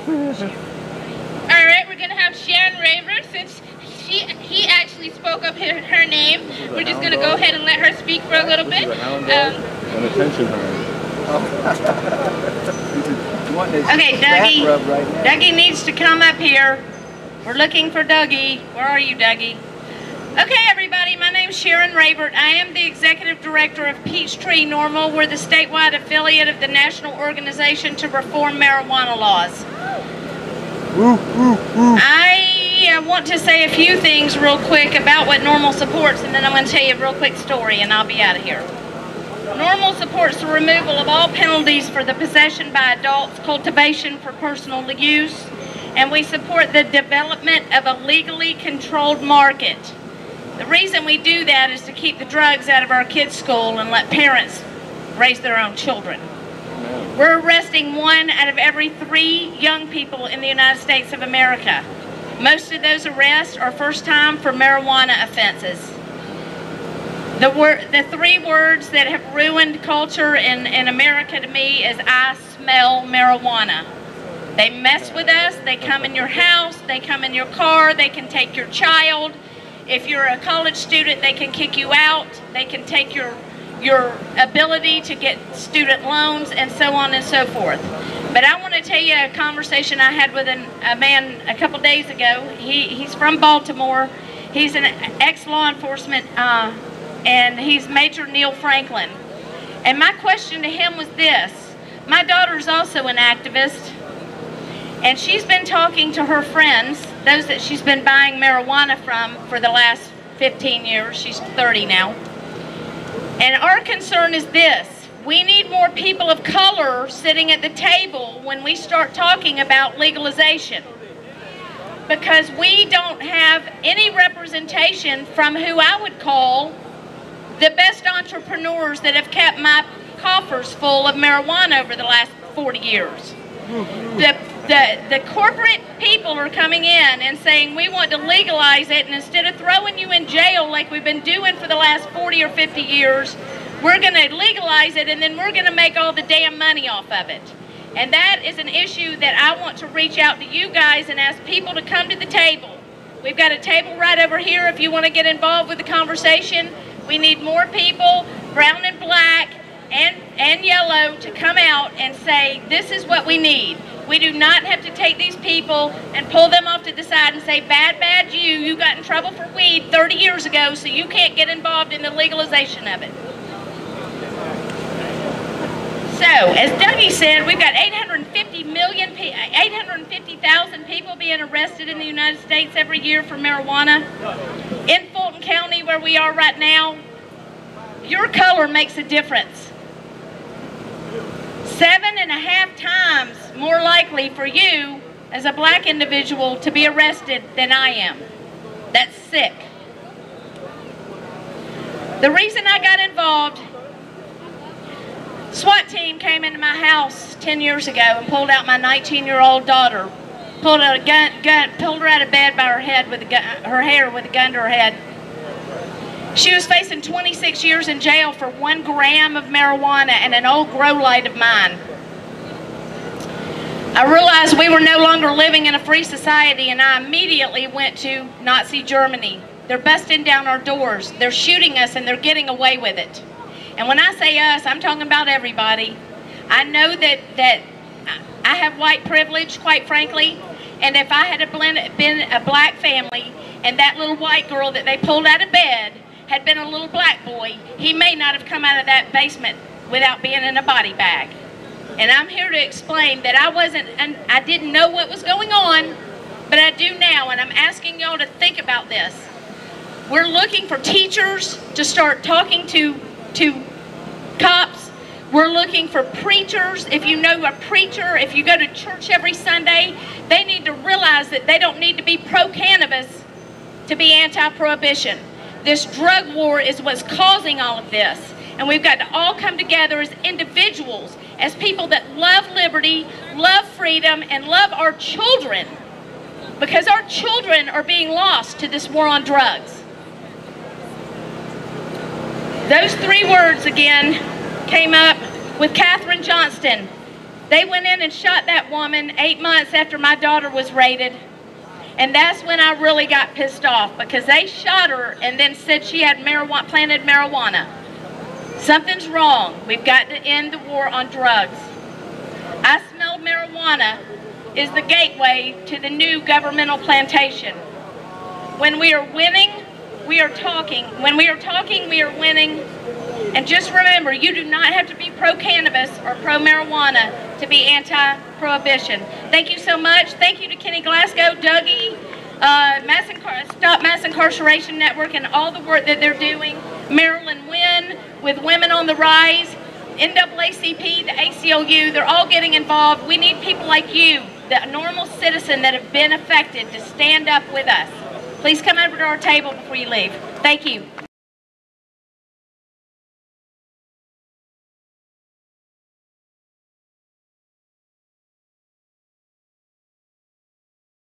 All right, we're gonna have Sharon Ravert, since he actually spoke up her name. We're just gonna go ahead and let her speak for a little bit. An attention hound. Okay, Dougie. Dougie needs to come up here. We're looking for Dougie. Where are you, Dougie? Okay, everybody, my name's Sharon Ravert. I am the Executive Director of Peachtree NORML. We're the statewide affiliate of the National Organization to Reform Marijuana Laws. I want to say a few things real quick about what NORML supports, and then I'm going to tell you a real quick story, and I'll be out of here. NORML supports the removal of all penalties for the possession by adults, cultivation for personal use, and we support the development of a legally controlled market. The reason we do that is to keep the drugs out of our kids' school and let parents raise their own children. We're arresting 1 out of every 3 young people in the United States of America. Most of those arrests are first time for marijuana offenses. The 3 words that have ruined culture in America to me is I smell marijuana. They mess with us, they come in your house, they come in your car, they can take your child. If you're a college student, they can kick you out, they can take your ability to get student loans, and so on and so forth. But I want to tell you a conversation I had with a man a couple days ago. He's from Baltimore. He's an ex-law enforcement, and he's Major Neil Franklin. And my question to him was this. My daughter's also an activist, and she's been talking to her friends, those that she's been buying marijuana from for the last 15 years. She's 30 now. And our concern is this. We need more people of color sitting at the table when we start talking about legalization, because we don't have any representation from who I would call the best entrepreneurs that have kept my coffers full of marijuana over the last 40 years. The corporate people are coming in and saying we want to legalize it, and instead of throwing you in jail like we've been doing for the last 40 or 50 years, we're going to legalize it, and then we're going to make all the damn money off of it. And that is an issue that I want to reach out to you guys and ask people to come to the table. We've got a table right over here if you want to get involved with the conversation. We need more people, brown and black and yellow, to come out and say this is what we need. We do not have to take these people and pull them off to the side and say, bad you got in trouble for weed 30 years ago, so you can't get involved in the legalization of it. So, as Dougie said, we've got 850,000 people being arrested in the United States every year for marijuana. In Fulton County, where we are right now, your color makes a difference. 7.5 times more likely for you as a black individual to be arrested than I am. That's sick. The reason I got involved, SWAT team came into my house 10 years ago and pulled out my 19-year-old daughter, pulled her out of bed by her head with her hair with a gun to her head. She was facing 26 years in jail for 1 gram of marijuana and an old grow light of mine. I realized we were no longer living in a free society, and I immediately went to Nazi Germany. They're busting down our doors. They're shooting us, and they're getting away with it. And when I say us, I'm talking about everybody. I know that I have white privilege, quite frankly, and if I had been a black family and that little white girl that they pulled out of bed had been a little black boy, he may not have come out of that basement without being in a body bag. And I'm here to explain that I didn't know what was going on, but I do now, and I'm asking y'all to think about this. We're looking for teachers to start talking to cops. We're looking for preachers. If you know a preacher, if you go to church every Sunday, they need to realize that they don't need to be pro-cannabis to be anti-prohibition. This drug war is what's causing all of this. And we've got to all come together as individuals, as people that love liberty, love freedom, and love our children. Because our children are being lost to this war on drugs. Those 3 words again came up with Katherine Johnston. They went in and shot that woman 8 months after my daughter was raided. And that's when I really got pissed off, because they shot her and then said she had planted marijuana. Something's wrong. We've got to end the war on drugs. I smell marijuana is the gateway to the new governmental plantation. When we are winning, we are talking. When we are talking, we are winning. And just remember, you do not have to be pro-cannabis or pro-marijuana to be anti-prohibition. Thank you so much. Thank you to Kenny Glasgow, Dougie, Stop Mass Incarceration Network, and all the work that they're doing. Marilyn Wynn with Women on the Rise, NAACP, the ACLU, they're all getting involved. We need people like you, the normal citizen that have been affected, to stand up with us. Please come over to our table before you leave. Thank you.